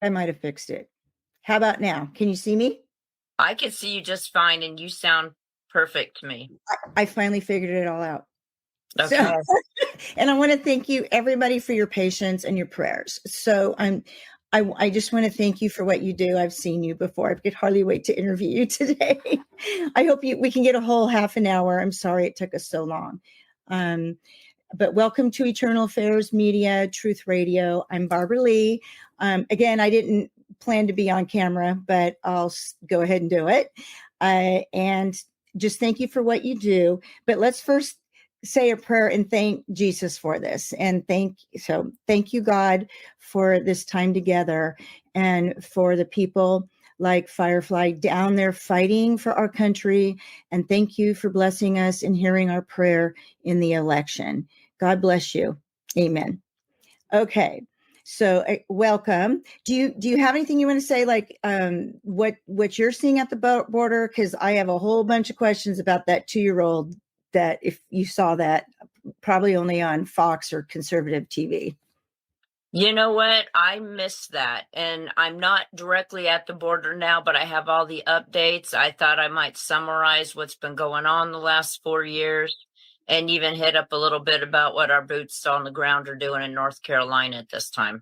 I might have fixed it. How about now? Can you see me? I can see you just fine, and you sound perfect to me. I finally figured it all out. Okay. So, and I want to thank you, everybody, for your patience and your prayers. So I just want to thank you for what you do. I've seen you before. I could hardly wait to interview you today. I hope we can get a whole half an hour. I'm sorry it took us so long. But welcome to Eternal Affairs Media, Truth Radio. I'm Barbara Lee. Again, I didn't plan to be on camera, but I'll go ahead and do it. And just thank you for what you do. But let's first say a prayer and thank Jesus for this. And thank you, God, for this time together and for the people like Firefly down there fighting for our country. And thank you for blessing us and hearing our prayer in the election. God bless you. Amen. Okay. So welcome. Do you have anything you want to say, like what you're seeing at the border? Because I have a whole bunch of questions about that 2-year-old that if you saw that, probably only on Fox or conservative TV. You know what? I missed that. And I'm not directly at the border now, but I have all the updates. I thought I might summarize what's been going on the last 4 years and even hit up a little bit about what our boots on the ground are doing in North Carolina at this time.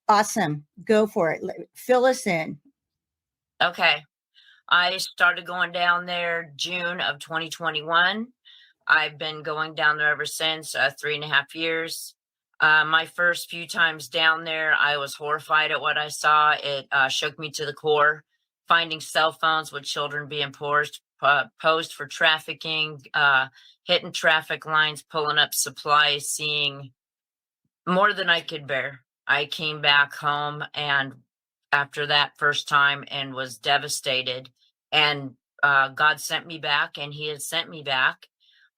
Awesome. Go for it. Fill us in. Okay. I started going down there June of 2021. I've been going down there ever since, 3.5 years. My first few times down there, I was horrified at what I saw. It shook me to the core. Finding cell phones with children being posed for trafficking, hitting traffic lines, pulling up supplies, seeing more than I could bear. I came back home and after that first time and was devastated. And God sent me back, and he had sent me back.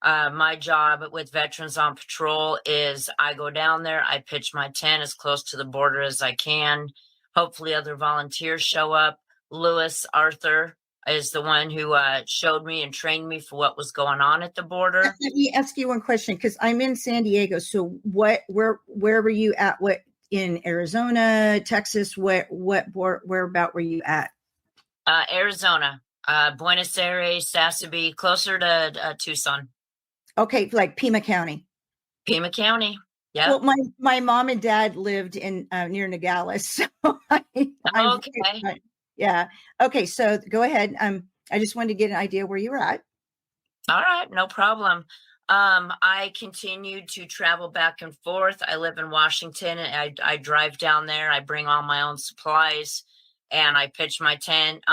My job with Veterans on Patrol is I go down there, I pitch my tent as close to the border as I can. Hopefully other volunteers show up. Lewis Arthur is the one who showed me and trained me for what was going on at the border. Let me ask you one question, because I'm in San Diego. So where were you at? What, in Arizona, Texas? Whereabout were you at? Arizona, Buenos Aires, Sassabee, closer to Tucson. Okay, like Pima County. Pima County. Yeah. Well, my mom and dad lived in near Nogales. So okay. Yeah. Okay. So go ahead. I just wanted to get an idea where you were at. All right. No problem. I continued to travel back and forth. I live in Washington, and I drive down there. I bring all my own supplies and I pitch my tent.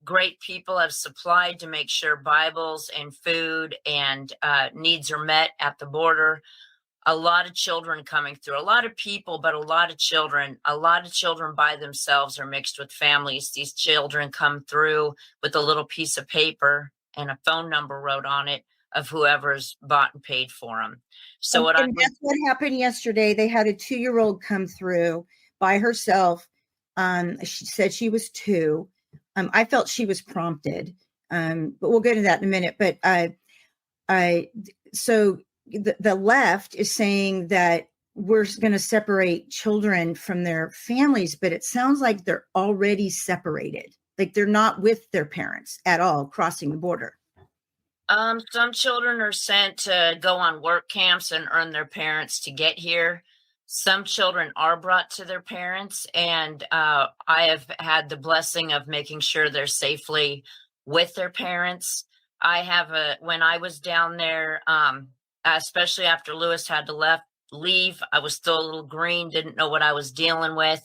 Great people have supplied to make sure Bibles and food and needs are met at the border. A lot of children coming through, a lot of people, but a lot of children by themselves or mixed with families. These children come through with a little piece of paper and a phone number wrote on it of whoever's bought and paid for them. So that's what happened yesterday. They had a 2-year-old come through by herself. She said she was 2. I felt she was prompted, but we'll get into that in a minute. But so the left is saying that we're going to separate children from their families, but it sounds like they're already separated. Like they're not with their parents at all crossing the border. Some children are sent to go on work camps and earn their parents to get here. Some children are brought to their parents, and I have had the blessing of making sure they're safely with their parents. When I was down there, especially after Lewis had to leave, I was still a little green, didn't know what I was dealing with.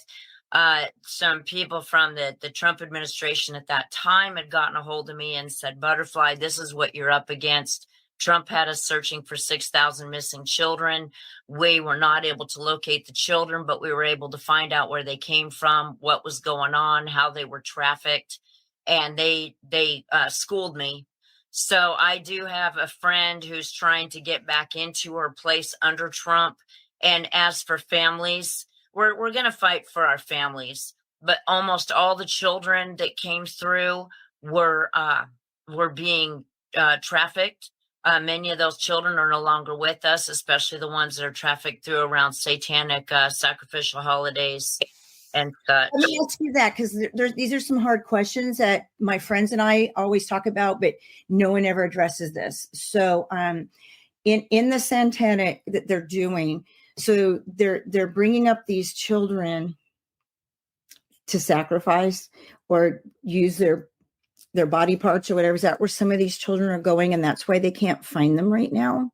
Some people from the Trump administration at that time had gotten a hold of me and said, Butterfly, this is what you're up against. Trump had us searching for 6,000 missing children. We were not able to locate the children, but we were able to find out where they came from, what was going on, how they were trafficked, and they schooled me. So I do have a friend who's trying to get back into her place under Trump. And as for families, we're going to fight for our families. But almost all the children that came through were being trafficked. Many of those children are no longer with us, especially the ones that are trafficked through around satanic sacrificial holidays. and Let such. me ask you that, because these are some hard questions that my friends and I always talk about, but no one ever addresses this. So, in the Santana that they're doing, so they're bringing up these children to sacrifice or use their body parts or whatever. Is that where some of these children are going, and that's why they can't find them right now?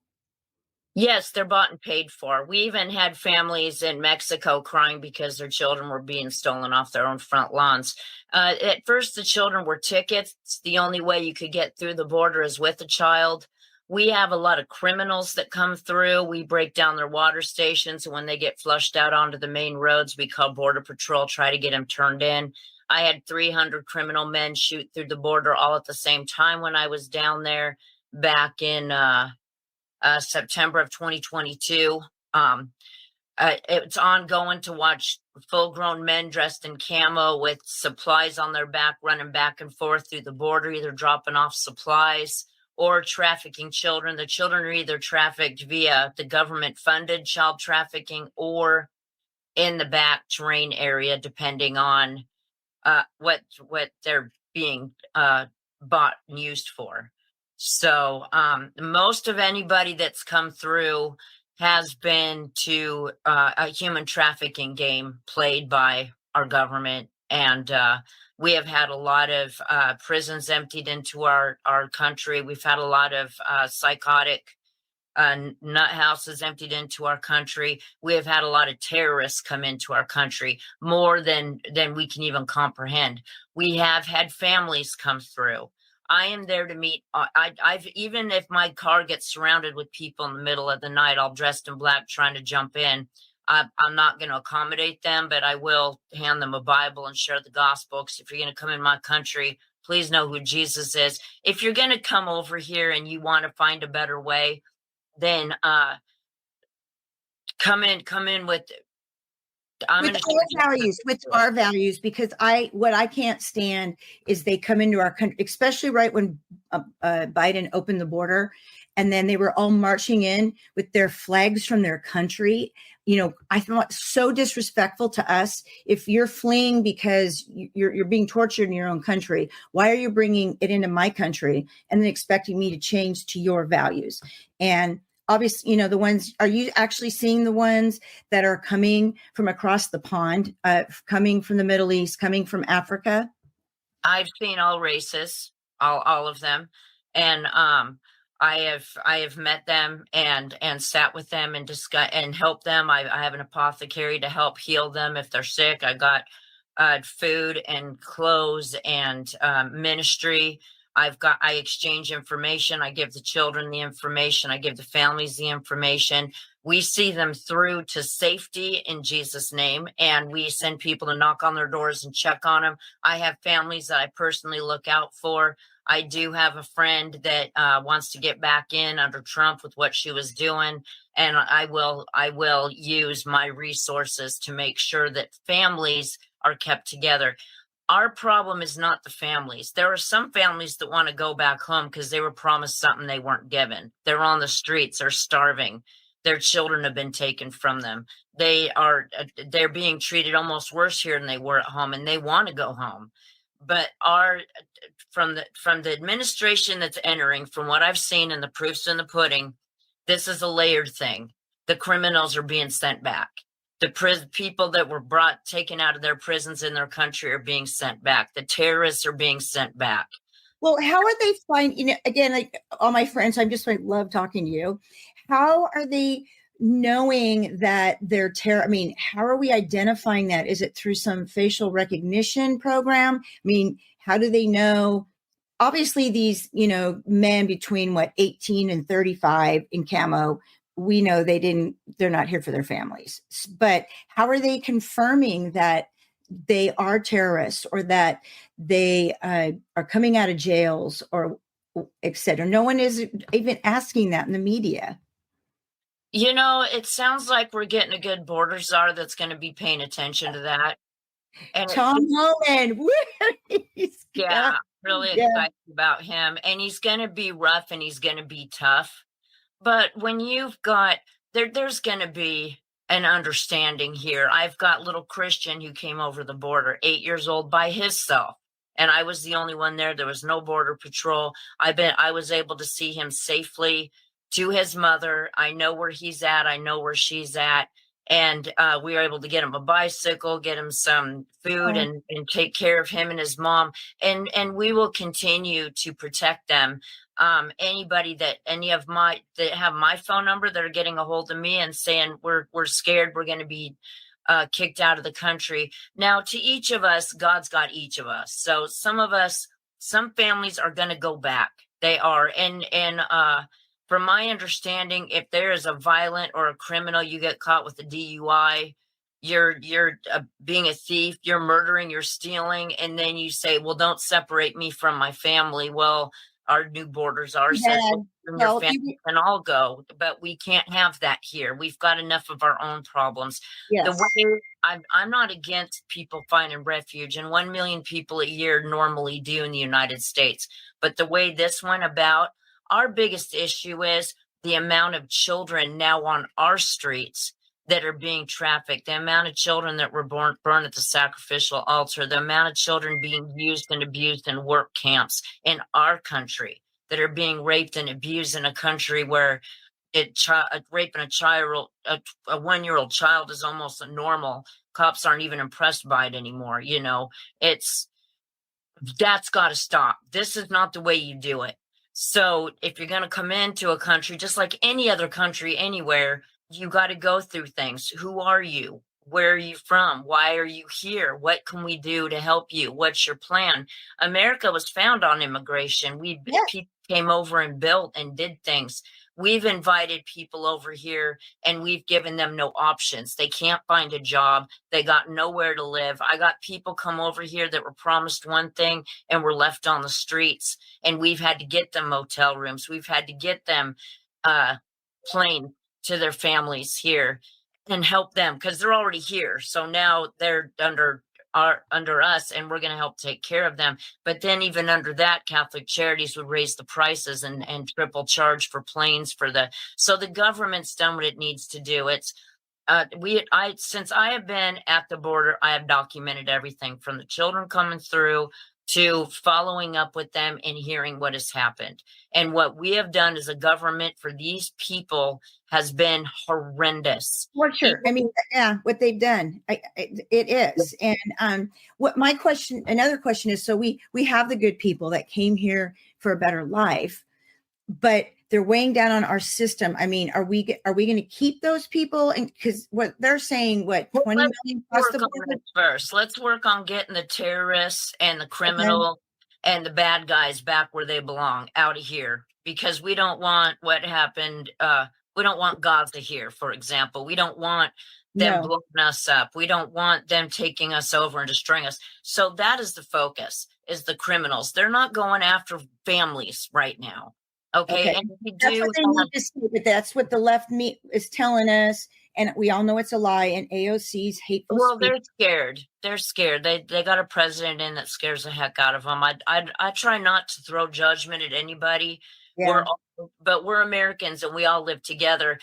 Yes, they're bought and paid for. We even had families in Mexico crying because their children were being stolen off their own front lawns. At first, the children were tickets. The only way you could get through the border is with a child. We have a lot of criminals that come through. We break down their water stations, and when they get flushed out onto the main roads, we call Border Patrol, try to get them turned in. I had 300 criminal men shoot through the border all at the same time when I was down there back in September of 2022. It's ongoing to watch full-grown men dressed in camo with supplies on their back, running back and forth through the border, either dropping off supplies or trafficking children. The children are either trafficked via the government-funded child trafficking or in the back terrain area, depending on what they're being bought and used for. So most of anybody that's come through has been to a human trafficking game played by our government. And we have had a lot of prisons emptied into our country. We've had a lot of psychotic nut houses emptied into our country. We have had a lot of terrorists come into our country, more than we can even comprehend. We have had families come through. I am there to meet. I've even if my car gets surrounded with people in the middle of the night, all dressed in black, trying to jump in. I'm not going to accommodate them, but I will hand them a Bible and share the gospel. Because if you're going to come in my country, please know who Jesus is. If you're going to come over here and you want to find a better way, then come in with with our values, because what I can't stand is they come into our country, especially right when Biden opened the border, and then they were all marching in with their flags from their country. I thought so disrespectful to us. If you're fleeing because you're being tortured in your own country, why are you bringing it into my country and then expecting me to change to your values? And obviously, the ones, are you actually seeing the ones that are coming from across the pond, coming from the Middle East, coming from Africa? I've seen all races, all of them. And I have met them and sat with them and discuss and helped them. I have an apothecary to help heal them if they're sick. I got food and clothes and ministry. I exchange information. I give the children the information. I give the families the information. We see them through to safety in Jesus' name. And we send people to knock on their doors and check on them. I have families that I personally look out for. I do have a friend that wants to get back in under Trump with what she was doing. And I will use my resources to make sure that families are kept together. Our problem is not the families. There are some families that want to go back home because they were promised something they weren't given. They're on the streets, they're starving. Their children have been taken from them. They're being treated almost worse here than they were at home, and they want to go home. But from the administration that's entering, from what I've seen and the proofs in the pudding, this is a layered thing. The criminals are being sent back. The people that were taken out of their prisons in their country are being sent back. The terrorists are being sent back. Well, how are they finding, again, like all my friends, I'm just like, love talking to you. How are they knowing that they're terror? I mean, how are we identifying that? Is it through some facial recognition program? I mean, how do they know? Obviously, these, men between 18 and 35 in camo, we know they're not here for their families. But how are they confirming that they are terrorists or that they are coming out of jails or et cetera? No one is even asking that in the media. It sounds like we're getting a good border czar that's going to be paying attention to that. And Tom Holland. Yeah, really excited about him. And he's going to be rough and he's going to be tough. But when you've got, there's going to be an understanding here. I've got little Christian who came over the border, 8 years old, by himself. And I was the only one there. There was no border patrol. I was able to see him safely to his mother. I know where he's at. I know where she's at. And we were able to get him a bicycle, get him some food, Oh, and take care of him and his mom. And we will continue to protect them. Anybody that have my phone number that are getting a hold of me and saying we're scared, we're going to be kicked out of the country. Now, to each of us, God's got each of us. So some families are going to go back. They are, and from my understanding, if there is a violent or a criminal, you get caught with a DUI, you're being a thief, you're murdering, you're stealing, and then you say, well, don't separate me from my family. Well, our new borders are says, well, your family can all go, but we can't have that here. We've got enough of our own problems. yes. The way I'm not against people finding refuge, and 1 million people a year normally do in the United States. But the way this went about, our biggest issue is the amount of children now on our streets that are being trafficked, the amount of children that were burned at the sacrificial altar, the amount of children being used and abused in work camps in our country that are being raped and abused in a country where raping a 1-year-old child is almost normal. Cops aren't even impressed by it anymore. That's got to stop. This is not the way you do it. So if you're going to come into a country, just like any other country anywhere, you got to go through things. Who are you? Where are you from? Why are you here? What can we do to help you? What's your plan? America was found on immigration. People came over and built and did things. We've invited people over here and we've given them no options. They can't find a job. They got nowhere to live. I got people come over here that were promised one thing and were left on the streets. And we've had to get them motel rooms. We've had to get them plane to their families here and help them because they're already here. So now they're under us and we're going to help take care of them. But then even under that, Catholic Charities would raise the prices and triple charge for planes so the government's done what it needs to do. It's since I have been at the border, I have documented everything from the children coming through to following up with them and hearing what has happened. And what we have done as a government for these people has been horrendous. For sure. I mean, yeah, what they've done, it is. And another question is, so we have the good people that came here for a better life, but they're weighing down on our system. I mean, are we going to keep those people? And because what they're saying, 20 million across the board? First, let's work on getting the terrorists and the criminal and the bad guys back where they belong, out of here, because we don't want what happened. We don't want Gaza here, for example. We don't want them blowing us up. We don't want them taking us over and destroying us. So that is the focus, is the criminals. They're not going after families right now. Okay. And that's what they need to see, but that's what the left is telling us. And we all know it's a lie. And AOC's hateful. Well, they're scared. They're scared. They got a president in that scares the heck out of them. I try not to throw judgment at anybody. Yeah. But we're Americans and we all live together.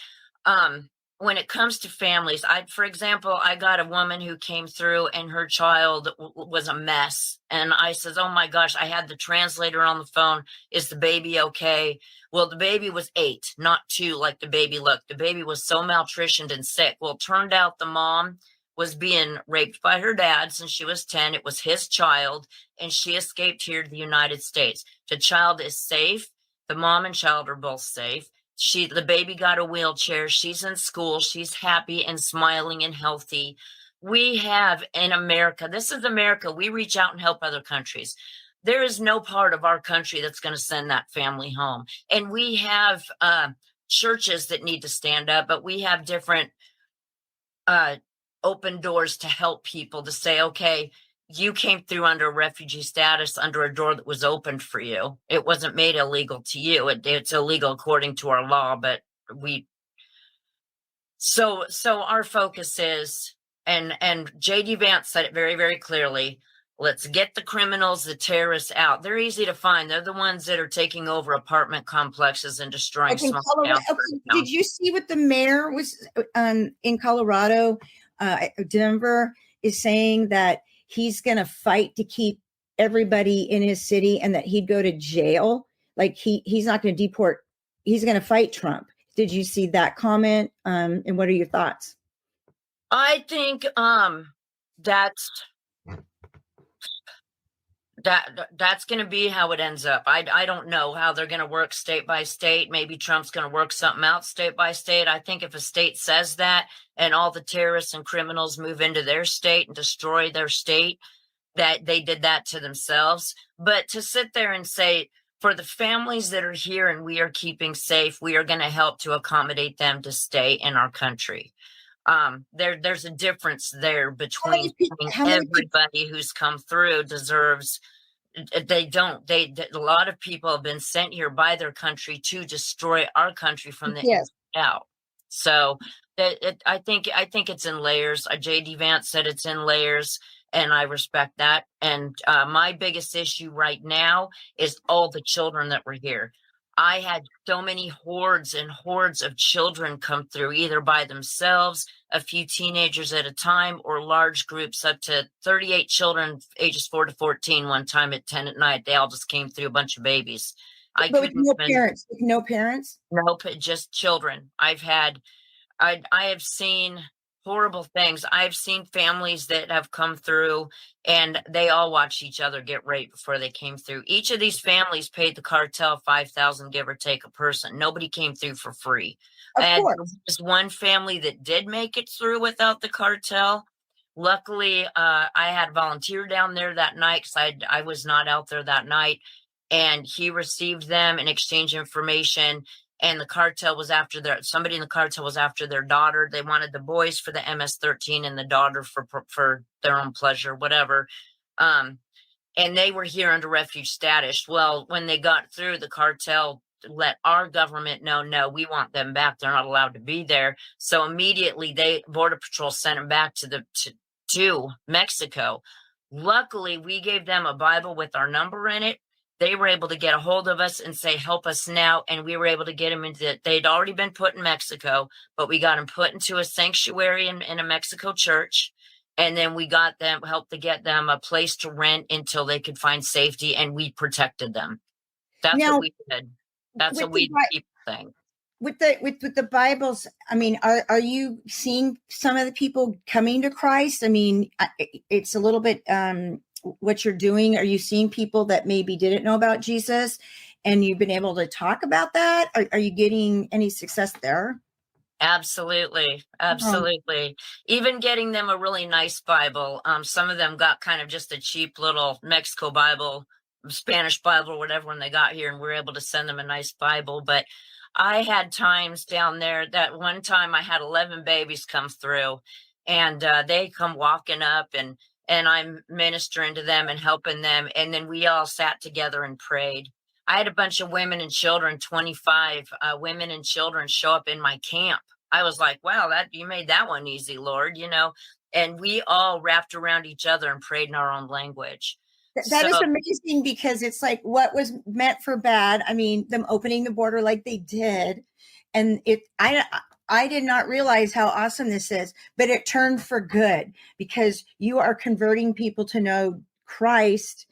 When it comes to families, for example, I got a woman who came through and her child was a mess. And I says, oh my gosh, I had the translator on the phone. Is the baby okay? Well, the baby was 8, not 2 like the baby looked. The baby was so malnutritioned and sick. Well, it turned out the mom was being raped by her dad since she was 10. It was his child, and she escaped here to the United States. The child is safe. The mom and child are both safe. The baby got a wheelchair. She's in school. She's happy and smiling and healthy. We have in America, this is America. We reach out and help other countries. There is no part of our country that's going to send that family home. And we have churches that need to stand up, but we have different open doors to help people to say, okay, you came through under refugee status under a door that was opened for you. It wasn't made illegal to you. It's illegal according to our law, but so our focus is, and JD Vance said it very, very clearly, Let's get the criminals, the terrorists out. They're easy to find. They're the ones that are taking over apartment complexes and destroying Like in small Colorado, towns. okay, did you see what the mayor was in Colorado, Denver, is saying that he's going to fight to keep everybody in his city and that he'd go to jail? Like he's not going to deport. He's going to fight Trump. Did you see that comment? And what are your thoughts? I think that's going to be how it ends up. I don't know how they're going to work state by state. Maybe Trump's going to work something out state by state. I think if a state says that and all the terrorists and criminals move into their state and destroy their state, that they did that to themselves. But to sit there and say, for the families that are here and we are keeping safe, we are going to help to accommodate them to stay in our country. There's a difference there between everybody who's come through deserves. A lot of people have been sent here by their country to destroy our country from the inside out. So I think it's in layers. JD Vance said it's in layers, and I respect that. And my biggest issue right now is all the children that were here. I had so many hordes and hordes of children come through, either by themselves, a few teenagers at a time, or large groups up to 38 children, ages 4 to 14, one time at 10 at night. They all just came through, a bunch of babies. But with no parents? With no parents? Nope, just children. I have seen horrible things. I've seen families that have come through and they all watched each other get raped before they came through. Each of these families paid the cartel $5,000, give or take, a person. Nobody came through for free. And there's one family that did make it through without the cartel. Luckily, I had a volunteer down there that night because I was not out there that night. And he received them and exchanged information. And the cartel was after somebody in the cartel was after their daughter. They wanted the boys for the MS-13 and the daughter for their own pleasure, whatever. And they were here under refuge status. Well, when they got through, the cartel let our government know, no, we want them back. They're not allowed to be there. So immediately Border Patrol sent them back to Mexico. Luckily, we gave them a Bible with our number in it. They were able to get a hold of us and say, help us now. And we were able to get them into they'd already been put in Mexico, but we got them put into a sanctuary in a Mexico church. And then we helped to get them a place to rent until they could find safety. And we protected them. That's what we did. That's a we people thing. With the Bibles, I mean, are you seeing some of the people coming to Christ? I mean, it's a little bit, what you're doing. Are you seeing people that maybe didn't know about Jesus and you've been able to talk about that? Are you getting any success there? Absolutely. Even getting them a really nice Bible. Some of them got kind of just a cheap little Mexico Bible, Spanish Bible, whatever, when they got here, and we were able to send them a nice Bible. But I had times down there that one time I had 11 babies come through, and they come walking up, and I'm ministering to them and helping them. And then we all sat together and prayed. I had a bunch of women and children, 25 women and children show up in my camp. I was like, wow, you made that one easy, Lord, and we all wrapped around each other and prayed in our own language. That is amazing, because it's like what was meant for bad. I mean, them opening the border like they did. And I did not realize how awesome this is, but it turned for good, because you are converting people to know Christ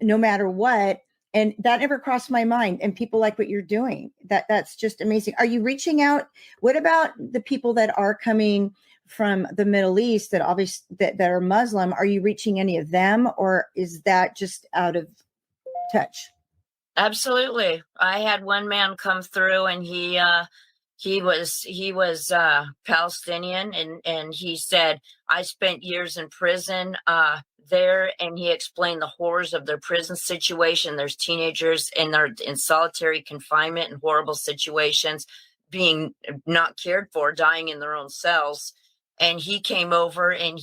no matter what. And that never crossed my mind. And people like what you're doing. That's just amazing. Are you reaching out? What about the people that are coming from the Middle East that are Muslim? Are you reaching any of them, or is that just out of touch? Absolutely. I had one man come through, and he was Palestinian, and he said, I spent years in prison there, and he explained the horrors of their prison situation. There's teenagers and they're in solitary confinement in horrible situations, being not cared for, dying in their own cells. And he came over, and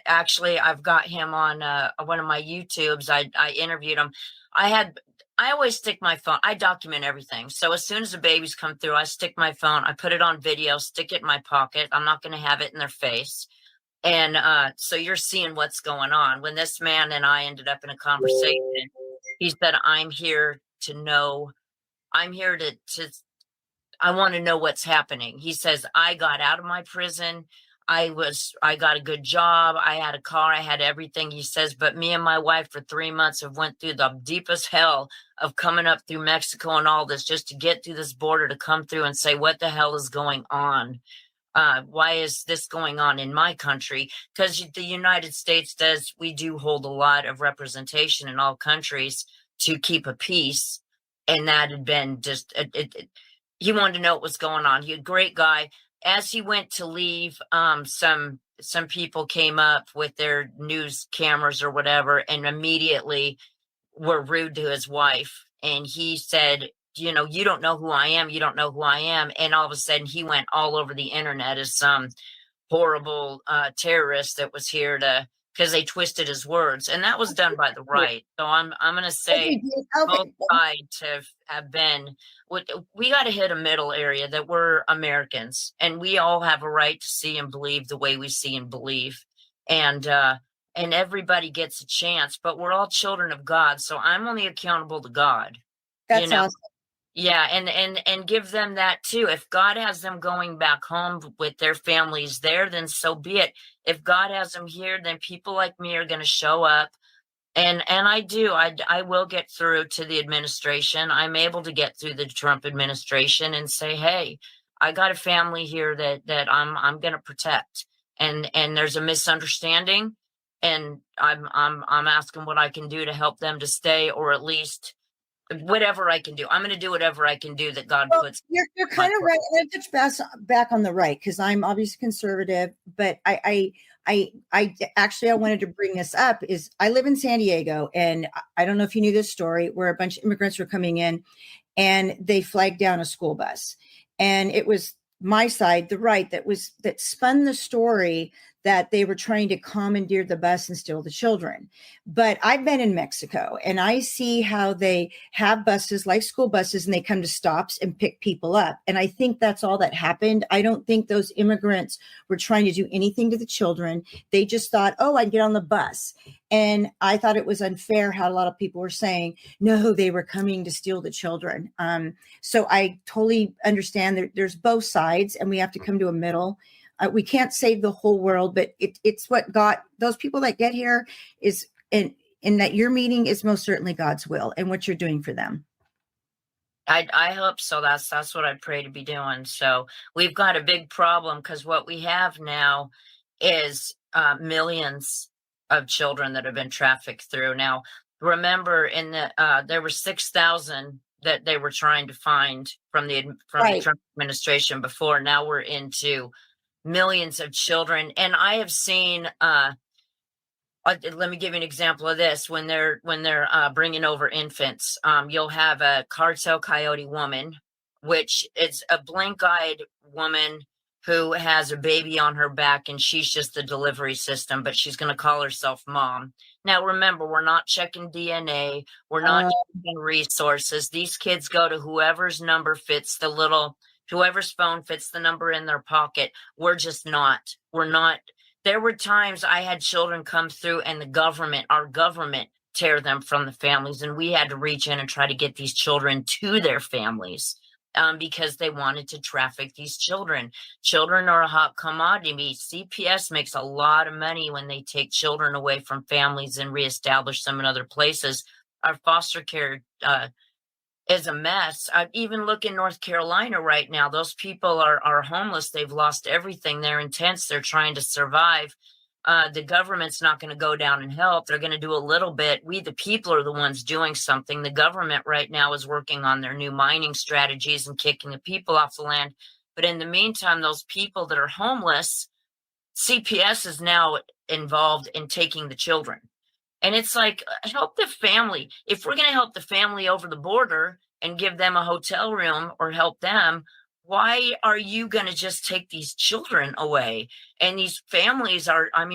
I've got him on one of my YouTubes. I interviewed him. I always stick my phone. I document everything. So as soon as the babies come through, I stick my phone. I put it on video, stick it in my pocket. I'm not going to have it in their face. And so you're seeing what's going on. When this man and I ended up in a conversation, he said, I'm here to know, I'm here to I want to know what's happening. He says, I got out of my prison. I got a good job. I had a car. I had everything. He says, but me and my wife for 3 months have went through the deepest hell of coming up through Mexico and all this just to get through this border to come through and say, what the hell is going on? Why is this going on in my country? Because the United States we do hold a lot of representation in all countries to keep a peace. And that had been just, he wanted to know what was going on. He was a great guy. As he went to leave, some people came up with their news cameras or whatever, and immediately were rude to his wife. And he said, you know, you don't know who I am. You don't know who I am. And all of a sudden he went all over the internet as some horrible terrorist that was here because they twisted his words. And that was done by the right. So I'm going to say both sides have been, we got to hit a middle area that we're Americans and we all have a right to see and believe the way we see and believe. And everybody gets a chance, but we're all children of God. So I'm only accountable to God. That's awesome. Yeah, and give them that too. If God has them going back home with their families there, then so be it. If God has them here, then people like me are going to show up. And I will get through to the administration. I'm able to get through the Trump administration and say, hey, I got a family here that I'm going to protect. And there's a misunderstanding, and I'm asking what I can do to help them to stay, or at least whatever I can do. I'm going to do whatever I can do that God puts. You're kind of right. I'm going to touch back on the right because I'm obviously conservative, but I actually I wanted to bring this up is I live in San Diego, and I don't know if you knew this story where a bunch of immigrants were coming in and they flagged down a school bus, and it was my side, the right, that spun the story that they were trying to commandeer the bus and steal the children. But I've been in Mexico and I see how they have buses like school buses and they come to stops and pick people up. And I think that's all that happened. I don't think those immigrants were trying to do anything to the children. They just thought, oh, I'd get on the bus. And I thought it was unfair how a lot of people were saying, no, they were coming to steal the children. So I totally understand that there's both sides and we have to come to a middle. We can't save the whole world, but it's what God, those people that get here is, in that your meeting is most certainly God's will and what you're doing for them. I hope so. That's what I pray to be doing. So we've got a big problem because what we have now is millions of children that have been trafficked through. Now, remember there were 6,000 that they were trying to find from the Trump administration before. Now we're into millions of children. And I have seen, let me give you an example of this. When they're bringing over infants, you'll have a cartel coyote woman, which is a blank-eyed woman who has a baby on her back and she's just the delivery system, but she's going to call herself mom. Now, remember, we're not checking DNA. We're not checking resources. These kids go to whoever's number fits whoever's phone fits the number in their pocket. We're not. There were times I had children come through and our government tear them from the families. And we had to reach in and try to get these children to their families because they wanted to traffic these children. Children are a hot commodity. CPS makes a lot of money when they take children away from families and reestablish them in other places. Our foster care is a mess. I even look in North Carolina right now. Those people are homeless. They've lost everything. They're intense. They're trying to survive. The government's not going to go down and help. They're going to do a little bit. We, the people, are the ones doing something. The government right now is working on their new mining strategies and kicking the people off the land. But in the meantime, those people that are homeless, CPS is now involved in taking the children. And it's like, help the family. If we're going to help the family over the border and give them a hotel room or help them, why are you going to just take these children away? And these families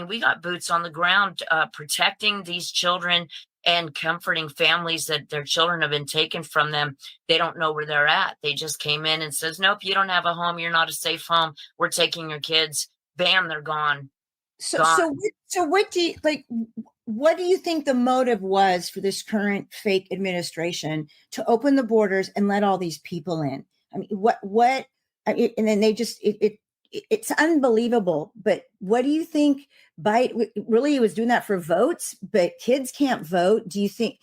we got boots on the ground protecting these children and comforting families that their children have been taken from them. They don't know where they're at. They just came in and says, nope, you don't have a home. You're not a safe home. We're taking your kids. Bam, they're gone. gone. So what do you like? What do you think the motive was for this current fake administration to open the borders and let all these people in? I mean, what? I mean, and then they just it's unbelievable. But what do you think? Biden really was doing that for votes, but kids can't vote. Do you think?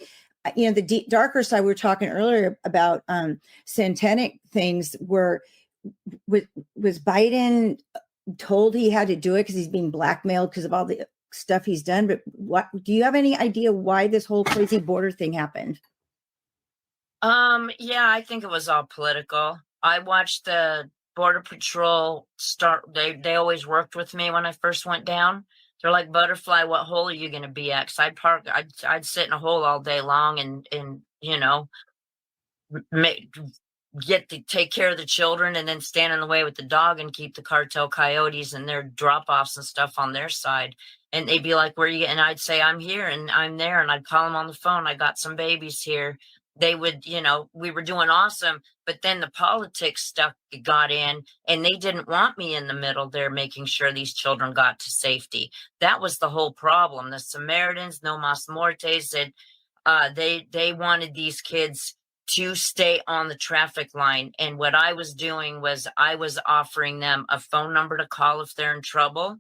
The darker side we were talking earlier about satanic things were was Biden told he had to do it because he's being blackmailed because of all the stuff he's done. But what do you have any idea why this whole crazy border thing happened? Yeah, I think it was all political. I watched the Border Patrol start. They always worked with me when I first went down. They're like, Butterfly, what hole are you going to be at? 'Cause I'd sit in a hole all day long and make, get to take care of the children and then stand in the way with the dog and keep the cartel coyotes and their drop-offs and stuff on their side. And they'd be like, where are you? And I'd say, I'm here and I'm there. And I'd call them on the phone. I got some babies here. They would, we were doing awesome. But then the politics stuff got in and they didn't want me in the middle there, making sure these children got to safety. That was the whole problem. The Samaritans, No Mas Mortes, said they wanted these kids to stay on the traffic line. And what I was doing was I was offering them a phone number to call if they're in trouble.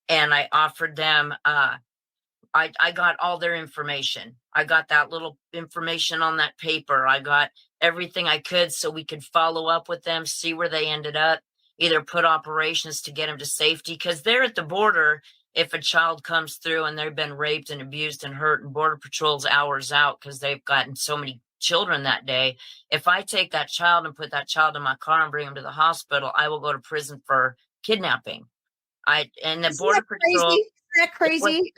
And I offered them, I got all their information. I got that little information on that paper. I got everything I could so we could follow up with them, see where they ended up, either put operations to get them to safety. Because they're at the border. If a child comes through and they've been raped and abused and hurt, and Border Patrol's hours out because they've gotten so many children that day. If I take that child and put that child in my car and bring him to the hospital, I will go to prison for kidnapping. Border Patrol. Isn't that crazy?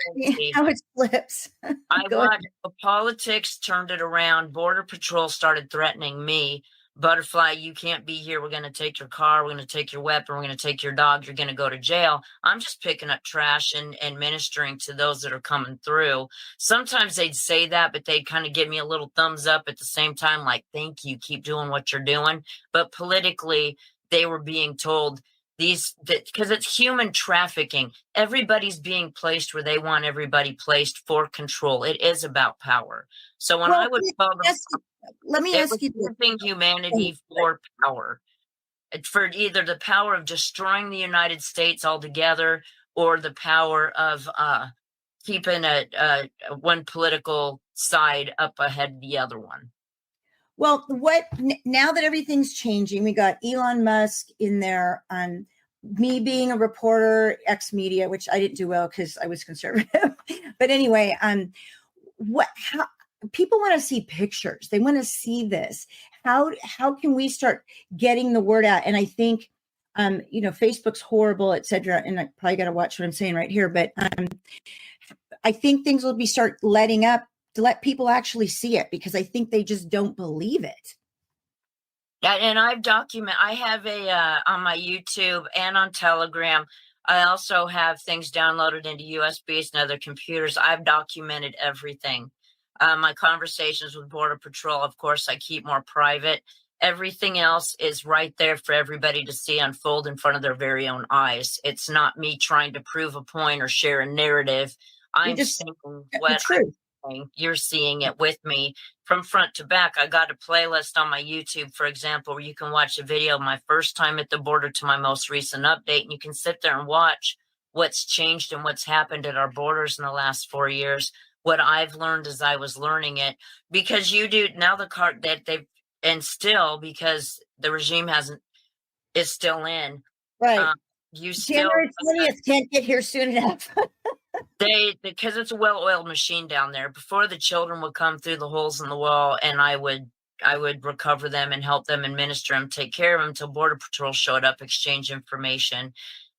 How it flips. I watched the politics turned it around. Border Patrol started threatening me. Butterfly, you can't be here. We're going to take your car. We're going to take your weapon. We're going to take your dog. You're going to go to jail. I'm just picking up trash and ministering to those that are coming through. Sometimes they'd say that, but they'd kind of give me a little thumbs up at the same time, like, thank you, keep doing what you're doing. But politically, they were being told because it's human trafficking. Everybody's being placed where they want everybody placed for control. It is about power. So when I would call them, let me ask you, using humanity for power, for either the power of destroying the United States altogether or the power of keeping one political side up ahead of the other one. Well, now that everything's changing, we got Elon Musk in there, me being a reporter, ex-media, which I didn't do well because I was conservative. But anyway, how people want to see pictures. They want to see this. How can we start getting the word out? And I think, Facebook's horrible, et cetera. And I probably got to watch what I'm saying right here. But I think things will start letting up to let people actually see it, because I think they just don't believe it. Yeah, and I have on my YouTube and on Telegram. I also have things downloaded into USBs and other computers. I've documented everything. My conversations with Border Patrol, of course, I keep more private. Everything else is right there for everybody to see unfold in front of their very own eyes. It's not me trying to prove a point or share a narrative. I'm just saying what I'm saying. You're seeing it with me from front to back. I got a playlist on my YouTube, for example, where you can watch a video of my first time at the border to my most recent update. And you can sit there and watch what's changed and what's happened at our borders in the last 4 years. What I've learned as I was learning it, because you do now the card that they've, and still because the regime is still in. Right. You still January 20th can't get here soon enough. Because it's a well-oiled machine down there. Before, the children would come through the holes in the wall, and I would recover them and help them, administer them, take care of them until Border Patrol showed up, exchange information.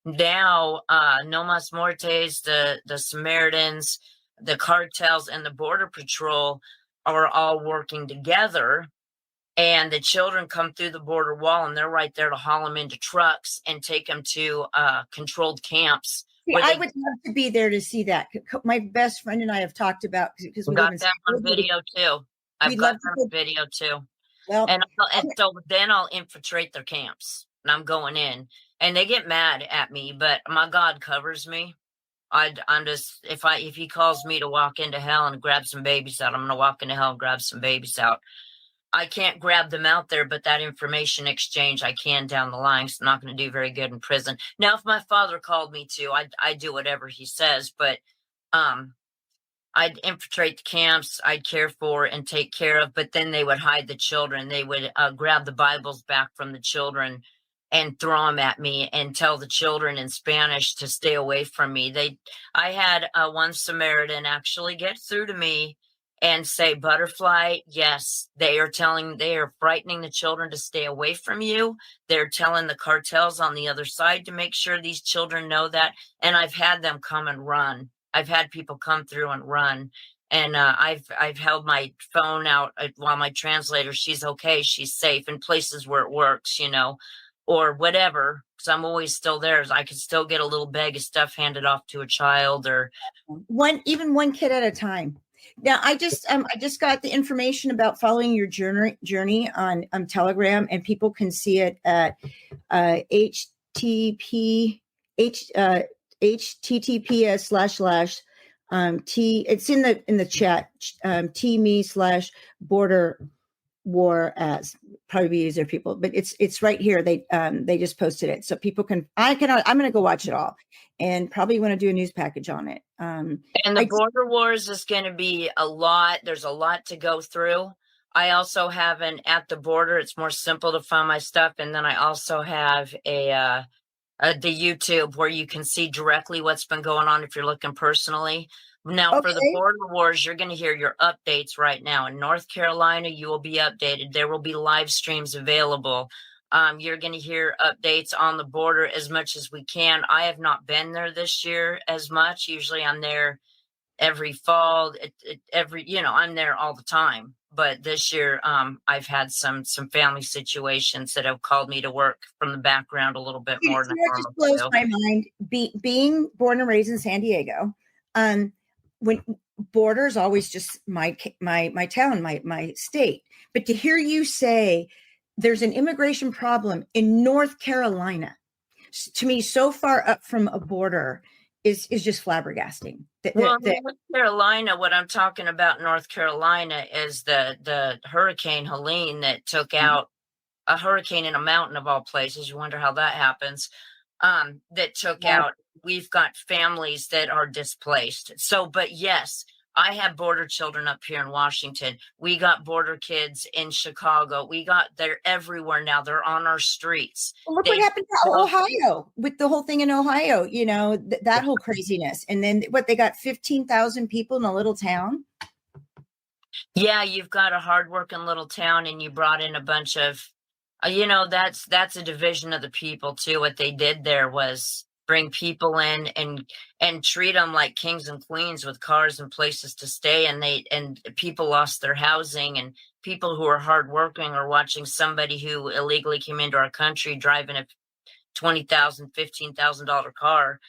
Now, No Mas Mortes, the Samaritans, the cartels, and the Border Patrol are all working together. And the children come through the border wall, and they're right there to haul them into trucks and take them to controlled camps. I would love to be there to see that. My best friend and I have talked about, because we got that on video too. I've got that on video too. Well, and so then I'll infiltrate their camps, and I'm going in, and they get mad at me, but my God covers me. I'm just, if he calls me to walk into hell and grab some babies out, I'm going to walk into hell and grab some babies out. I can't grab them out there, but that information exchange I can down the line. So I'm not going to do very good in prison. Now, if my father called me to, I'd do whatever he says, but I'd infiltrate the camps, I'd care for and take care of, but then they would hide the children. They would grab the Bibles back from the children and throw them at me and tell the children in Spanish to stay away from me. I had one Samaritan actually get through to me and say, Butterfly, yes, they are frightening the children to stay away from you. They're telling the cartels on the other side to make sure these children know that. And I've had them come and run. I've had people come through and run. And I've held my phone out while my translator, she's okay, she's safe in places where it works, or whatever, because I'm always still there. I could still get a little bag of stuff handed off to a child, or one kid at a time. Now, I just got the information about following your journey on Telegram, and people can see it at https / t. It's in the chat. t.me/border war as probably be easier people, but it's right here. They just posted it, so people can. I'm going to go watch it all, and probably want to do a news package on it. And the border wars is going to be a lot. There's a lot to go through. I also have an at the border. It's more simple to find my stuff, and then I also have the YouTube where you can see directly what's been going on if you're looking personally. Now, for the border wars, you're going to hear your updates right now. In North Carolina, you will be updated. There will be live streams available. You're going to hear updates on the border as much as we can. I have not been there this year as much. Usually I'm there every fall, I'm there all the time. But this year, I've had some family situations that have called me to work from the background a little bit more than it just blows my mind. Being born and raised in San Diego, when border is always just my town, my state. But to hear you say there's an immigration problem in North Carolina, to me, so far up from a border is just flabbergasting. North Carolina, what I'm talking about, North Carolina, is the Hurricane Helene that took out a hurricane in a mountain of all places. You wonder how that happens. That took out. We've got families that are displaced. So, but yes, I have border children up here in Washington. We got border kids in Chicago. They're everywhere now. They're on our streets. Well, look what happened to Ohio with the whole thing in Ohio, that whole craziness. And then they got 15,000 people in a little town. Yeah, you've got a hardworking little town, and you brought in a bunch of, that's a division of the people too. What they did there was bring people in and treat them like kings and queens with cars and places to stay. And people lost their housing, and people who are hardworking are watching somebody who illegally came into our country driving a $20,000, $15,000 car.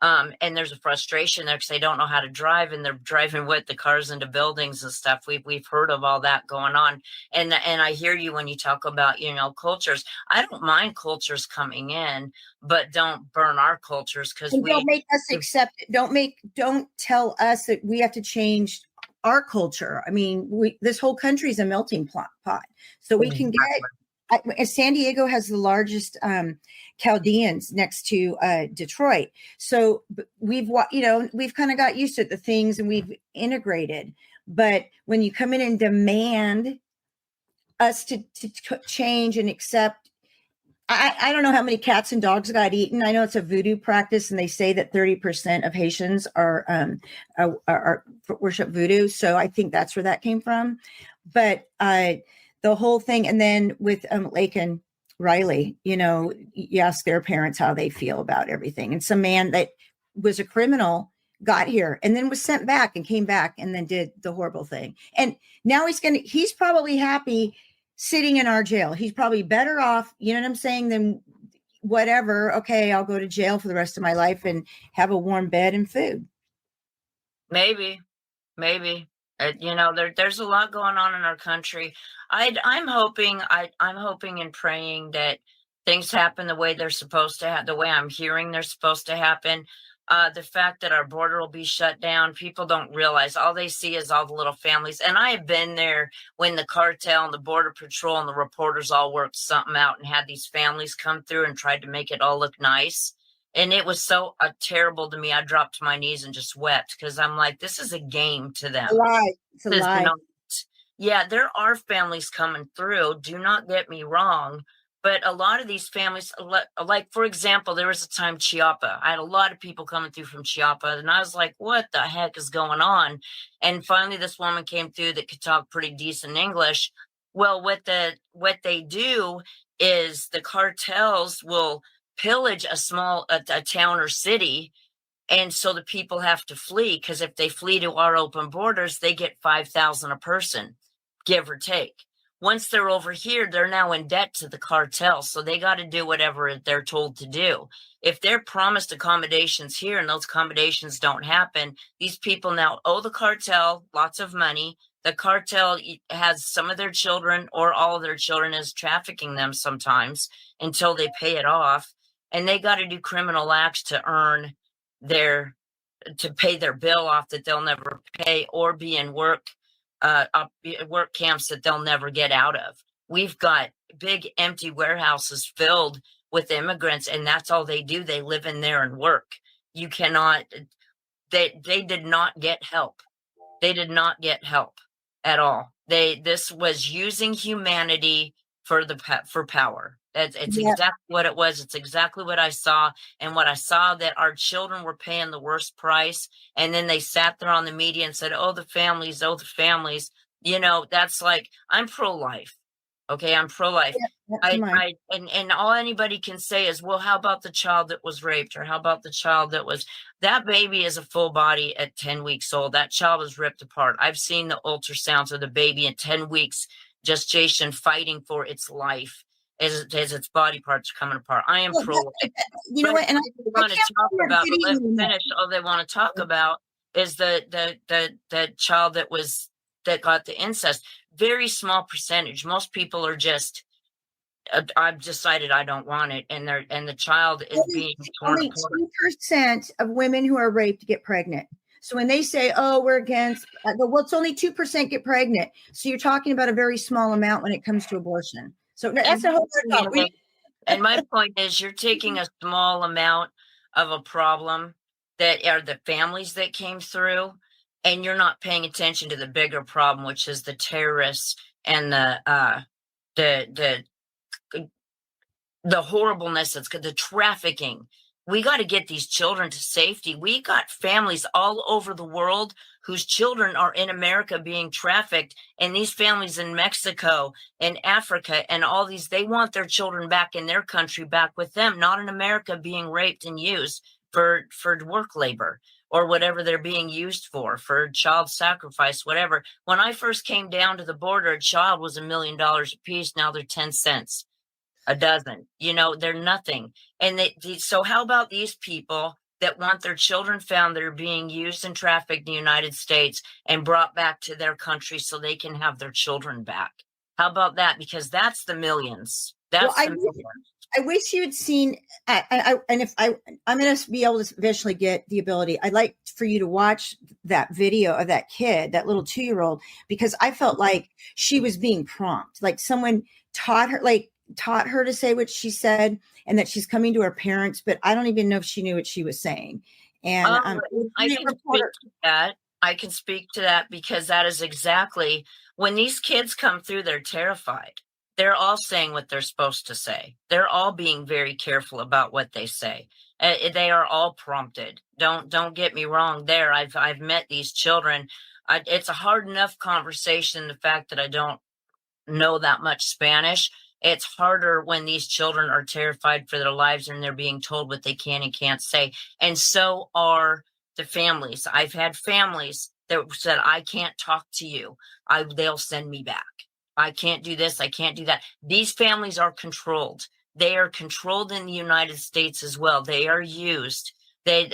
And there's a frustration there because they don't know how to drive, and they're driving with the cars into buildings and stuff. We've heard of all that going on. And I hear you when you talk about, cultures. I don't mind cultures coming in, but don't burn our cultures, because don't make us accept it. Don't tell us that we have to change our culture. I mean, this whole country is a melting pot. So we can get, San Diego has the largest Chaldeans next to Detroit. So we've kind of got used to the things, and we've integrated. But when you come in and demand us to change and accept, I don't know how many cats and dogs got eaten. I know it's a voodoo practice, and they say that 30% of Haitians are worship voodoo. So I think that's where that came from. But the whole thing, and then with Lake and Riley, you ask their parents how they feel about everything. And some man that was a criminal got here and then was sent back and came back and then did the horrible thing. And now he's probably happy sitting in our jail. He's probably better off, you know what I'm saying, than whatever. Okay, I'll go to jail for the rest of my life and have a warm bed and food. Maybe. There's a lot going on in our country. I'm hoping and praying that things happen the way they're supposed to happen, the way I'm hearing they're supposed to happen. The fact that our border will be shut down, people don't realize. All they see is all the little families. And I have been there when the cartel and the border patrol and the reporters all worked something out and had these families come through and tried to make it all look nice. And it was so terrible to me. I dropped to my knees and just wept because I'm like, this is a game to them. A lie. It's a This is lie. not. Yeah, there are families coming through. Do not get me wrong. But a lot of these families, like, for example, there was a time Chiapa. I had a lot of people coming through from Chiapa, and I was like, what the heck is going on? And finally, this woman came through that could talk pretty decent English. Well, what they do is the cartels will pillage a town or city, and so the people have to flee, because if they flee to our open borders, they get 5,000 a person, give or take. Once they're over here, they're now in debt to the cartel, so they got to do whatever they're told to do. If they're promised accommodations here and those accommodations don't happen, these people now owe the cartel lots of money. The cartel has some of their children or all of their children is trafficking them sometimes until they pay it off. And they got to do criminal acts to pay their bill off that they'll never pay, or be in work camps that they'll never get out of. We've got big empty warehouses filled with immigrants, and that's all they do. They live in there and work. You cannot, they did not get help. They did not get help at all. This was using humanity for power. It's exactly what it was. It's exactly what I saw. And what I saw, that our children were paying the worst price. And then they sat there on the media and said, oh, the families, oh, the families. You know, that's like, I'm pro-life. Okay, I'm pro-life. Yeah, and all anybody can say is, well, how about the child that was raped? Or how about the child that baby is a full body at 10 weeks old. That child was ripped apart. I've seen the ultrasounds of the baby in 10 weeks gestation fighting for its life as its body parts are coming apart. I am pro-life. You know what? And they want to talk about, let's finish. All they want to talk about is the child that got the incest. Very small percentage. Most people are just, I've decided I don't want it, and the child is being torn only apart. 2% of women who are raped get pregnant. So when they say, "Oh, we're against," well, it's only 2% get pregnant. So you're talking about a very small amount when it comes to abortion. So that's a whole other topic. And my point is, you're taking a small amount of a problem that are the families that came through, and you're not paying attention to the bigger problem, which is the terrorists and the horribleness that's the trafficking. We got to get these children to safety. We got families all over the world whose children are in America being trafficked, and these families in Mexico and Africa and all these, they want their children back in their country, back with them, not in America being raped and used for work labor or whatever they're being used for child sacrifice, whatever. When I first came down to the border, a child was $1 million a piece. Now they're 10 cents a dozen. You know, they're nothing. And so how about these people that want their children found that are being used and trafficked in the United States and brought back to their country so they can have their children back? How about that? Because that's the millions. That's the millions. I wish you had seen, I'm going to be able to eventually get the ability. I'd like for you to watch that video of that kid, that little 2-year-old, because I felt like she was being prompt, like someone taught her to say what she said, and that she's coming to her parents, but I don't even know if she knew what she was saying. And I can speak to that. I can speak to that because that is exactly when these kids come through, they're terrified. They're all saying what they're supposed to say. They're all being very careful about what they say. They are all prompted. Don't get me wrong there. I've met these children. It's a hard enough conversation. The fact that I don't know that much Spanish, it's harder when these children are terrified for their lives and they're being told what they can and can't say. And so are the families. I've had families that said, I can't talk to you. They'll send me back. I can't do this. I can't do that. These families are controlled. They are controlled in the United States as well. They are used. We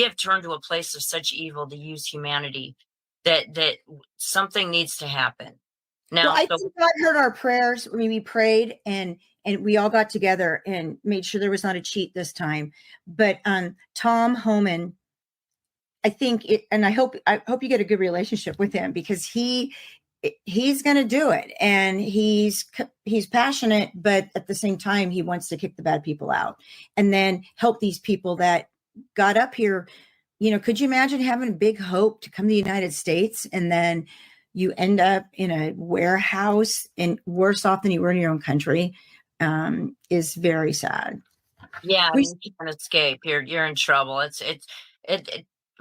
have turned to a place of such evil to use humanity that something needs to happen. Now, I think God heard our prayers when we prayed, and and we all got together and made sure there was not a cheat this time. But Tom Homan, I think it, and I hope you get a good relationship with him, because he's going to do it, and he's passionate, but at the same time he wants to kick the bad people out and then help these people that got up here. You know, could you imagine having a big hope to come to the United States and then you end up in a warehouse and worse off than you were in your own country? Is very sad. Yeah, you can't escape. You're in trouble.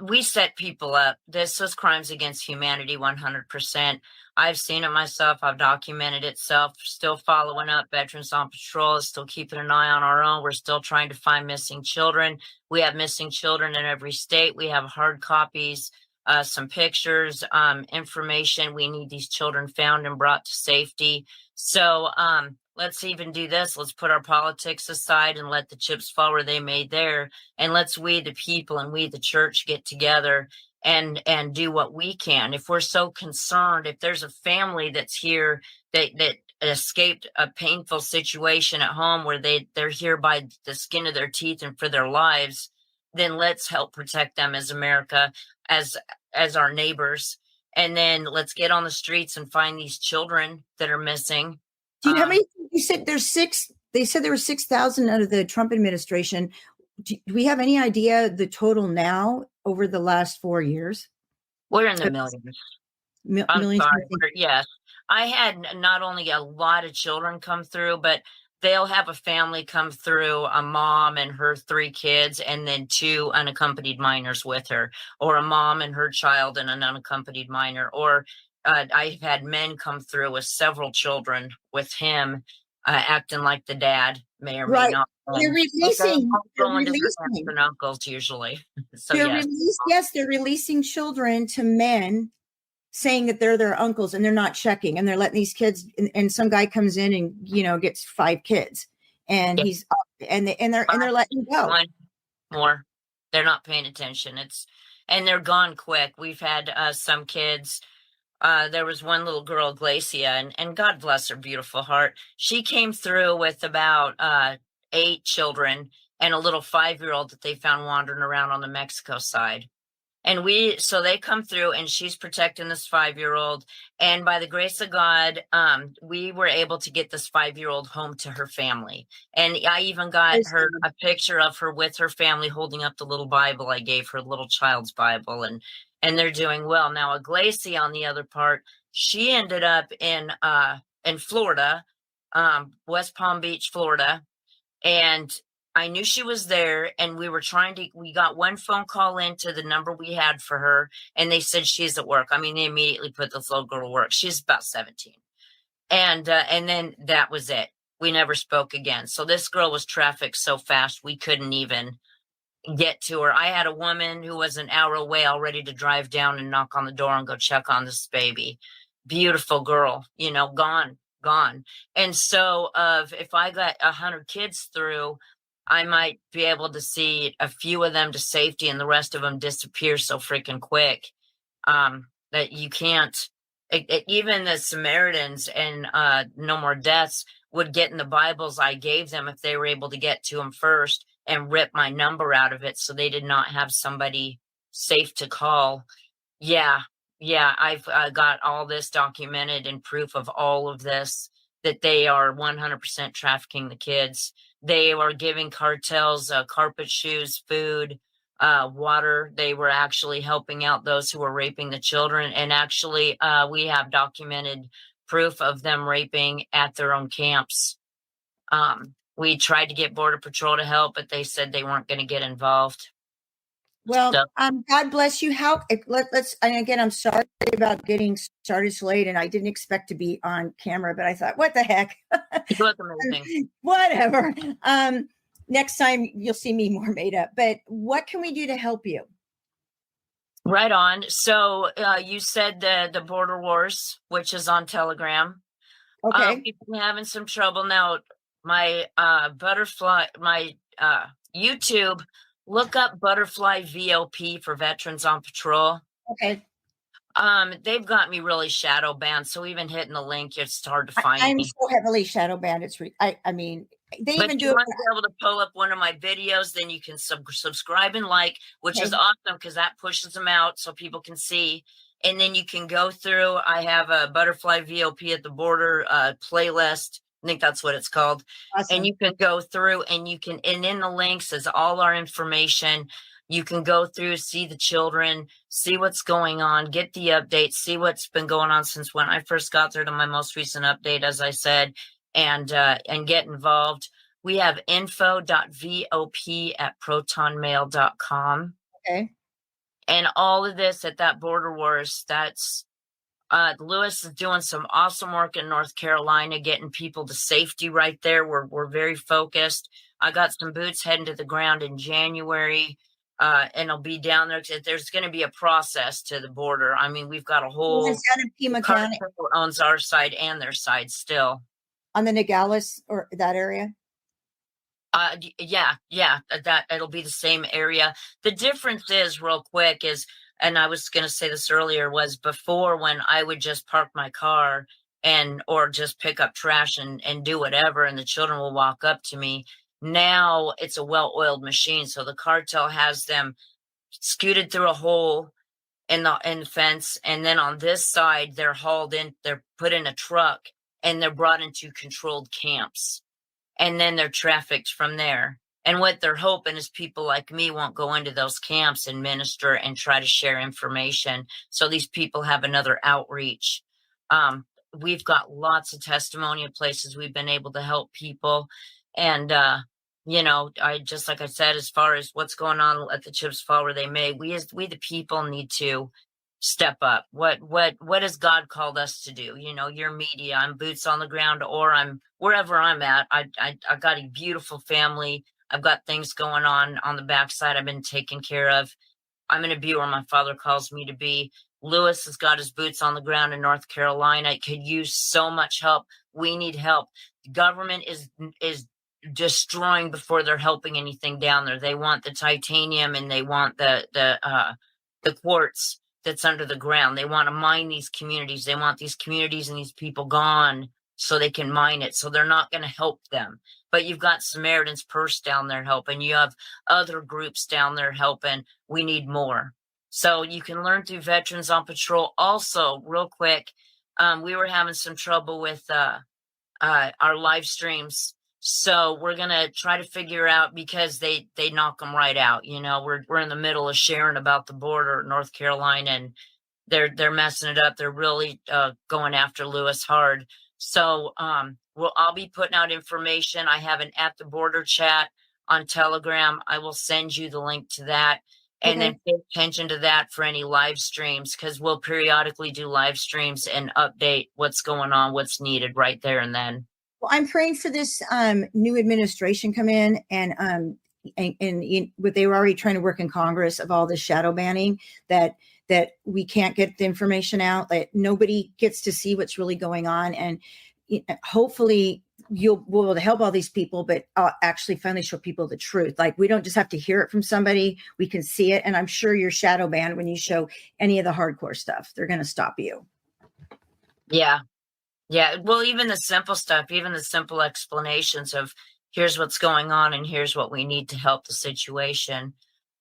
We set people up. This was crimes against humanity, 100%. I've seen it myself. I've documented it. Still following up. Veterans on Patrol is still keeping an eye on our own. We're still trying to find missing children. We have missing children in every state. We have hard copies, some pictures, information. We need these children found and brought to safety. So let's even do this. Let's put our politics aside and let the chips fall where they may there. And let's we the people and we the church get together and do what we can. If we're so concerned, if there's a family that's here that escaped a painful situation at home where they're here by the skin of their teeth and for their lives, then let's help protect them as America, as our neighbors. And then let's get on the streets and find these children that are missing. Do you have any? You said there's 6. They said there were 6,000 out of the Trump administration. Do we have any idea the total now over the last 4 years? We're in the millions. Millions. Yes. I had not only a lot of children come through, but they'll have a family come through, a mom and her 3 kids, and then 2 unaccompanied minors with her, or a mom and her child and an unaccompanied minor, or I've had men come through with several children with him, acting like the dad may or may not. They're releasing and uncles usually. So they're releasing children to men, saying that they're their uncles, and they're not checking, and they're letting these kids. And some guy comes in and gets 5 kids, and he's and they're letting go. More, they're not paying attention. And they're gone quick. We've had some kids. There was one little girl, Glacia, and God bless her beautiful heart. She came through with about 8 children and a little 5-year-old that they found wandering around on the Mexico side. And so they come through, and she's protecting this 5-year-old. And by the grace of God, we were able to get this 5-year-old home to her family. And I even got her a picture of her with her family holding up the little Bible I gave her, little child's Bible. And they're doing well. Now, Iglesia, on the other part, she ended up in Florida, West Palm Beach, Florida. And I knew she was there, and we got one phone call into the number we had for her, and they said she's at work. I mean, they immediately put this little girl to work. She's about 17. And then that was it. We never spoke again. So this girl was trafficked so fast, we couldn't even get to her. I had a woman who was an hour away, all ready to drive down and knock on the door and go check on this baby. Beautiful girl, gone. And so if I got 100 kids through, I might be able to see a few of them to safety, and the rest of them disappear so freaking quick that you can't. Even the Samaritans and No More Deaths would get in the Bibles I gave them if they were able to get to them first, and rip my number out of it so they did not have somebody safe to call. Yeah, I've got all this documented and proof of all of this, that they are 100% trafficking the kids. They are giving cartels carpet, shoes, food, water. They were actually helping out those who were raping the children. And actually, we have documented proof of them raping at their own camps. We tried to get Border Patrol to help, but they said they weren't going to get involved. Well, God bless you. And again, I'm sorry about getting started so late, and I didn't expect to be on camera, but I thought, what the heck? You look amazing. Whatever. Next time you'll see me more made up. But what can we do to help you? Right on. So you said the Border Wars, which is on Telegram. Okay. We've been having some trouble now. My Butterfly, my YouTube, look up Butterfly VOP for Veterans on Patrol. Okay. They've got me really shadow banned, so even hitting the link, it's hard to find I'm me. so heavily shadow banned. I mean, they But even do you it. must be able to pull up one of my videos, then you can subscribe and like, which is Okay. awesome because that pushes them out so people can see. And then you can go through. I have a butterfly VOP at the border playlist. I think that's what it's called. And Awesome. you can go through and and in the links is all our information. You can go through, see the children, see what's going on, get the updates, see what's been going on since when I first got there to my most recent update, as I said, and get involved. We have info.vop at protonmail.com. Okay. And all of this at that border wars, that's Lewis is doing some awesome work in North Carolina, getting people to safety right there. We're very focused. I got some boots heading to the ground in January, and I'll be down there. There's going to be a process to the border. I mean, we've got a whole Down in Pima County cartel owns our side and their side still. on the Nogales or that area. Yeah, that it'll be the same area. The difference is real quick is, and I was going to say this earlier, was before when I would just park my car or just pick up trash and do whatever, and the children will walk up to me. Now it's a well-oiled machine. So the cartel has them scooted through a hole in the fence. And then on this side, they're hauled in, they're put in a truck and they're brought into controlled camps. And then they're trafficked from there. And what they're hoping is people like me won't go into those camps and minister and try to share information. So these people have another outreach. We've got lots of testimony of places we've been able to help people. And, I just, like I said, as far as what's going on, let the chips fall where they may, we the people need to step up. What has God called us to do? Your media, I'm boots on the ground, or I'm wherever I'm at. I've got a beautiful family. I've got things going on the backside I've been taken care of. I'm going to be where my father calls me to be. Lewis has got his boots on the ground in North Carolina. It could use so much help. We need help. The government is destroying before they're helping anything down there. They want the titanium and they want the quartz that's under the ground. They want to mine these communities. They want these communities and these people gone so they can mine it. So they're not going to help them. But you've got Samaritan's Purse down there helping. You have other groups down there helping. We need more. So you can learn through Veterans on Patrol. Also, real quick, we were having some trouble with our live streams. So we're going to try to figure out, because they knock them right out. We're in the middle of sharing about the border, North Carolina, and they're messing it up. They're really going after Lewis hard. So I'll be putting out information. I have an At the Border chat on Telegram. I will send you the link to that. And then pay attention to that for any live streams, because we'll periodically do live streams and update what's going on, what's needed right there and then. Well, I'm praying for this new administration come in, and they were already trying to work in Congress of all this shadow banning, that we can't get the information out, that nobody gets to see what's really going on, and hopefully you'll be able to help all these people, but actually finally show people the truth. Like, we don't just have to hear it from somebody, we can see it. And I'm sure you're shadow banned when you show any of the hardcore stuff. They're going to stop you. Yeah. Well, even the simple stuff, even the simple explanations of here's what's going on and here's what we need to help the situation.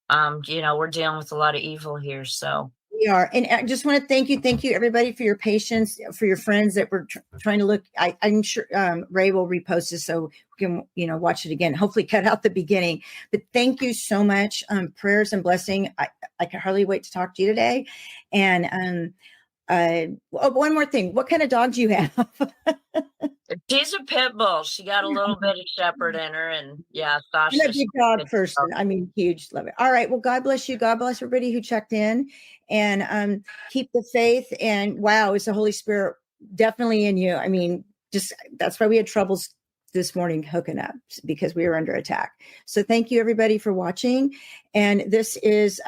We're dealing with a lot of evil here. So we are. And I just want to thank you everybody for your patience, for your friends that were trying to look. I'm sure Ray will repost this so we can, watch it again, hopefully cut out the beginning. But thank you so much. Prayers and blessing. I can hardly wait to talk to you today. And one more thing. What kind of dog do you have? She's a pit bull. She got a little bit of shepherd in her, and Sasha. I'm a big dog person. I mean, huge. Love it. All right. Well, God bless you. God bless everybody who checked in, and keep the faith. And wow, it's the Holy Spirit definitely in you. I mean, that's why we had troubles this morning hooking up, because we were under attack. So thank you everybody for watching. And this is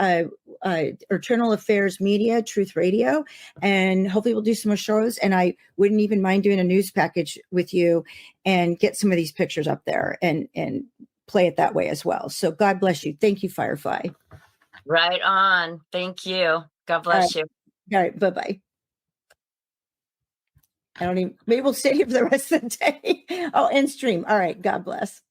Eternal Affairs Media, Truth Radio. And hopefully we'll do some more shows. And I wouldn't even mind doing a news package with you and get some of these pictures up there and play it that way as well. So God bless you. Thank you, Firefly. Right on. Thank you. God bless you. All right. Bye-bye. Maybe we'll stay here for the rest of the day. Oh, and stream. All right. God bless.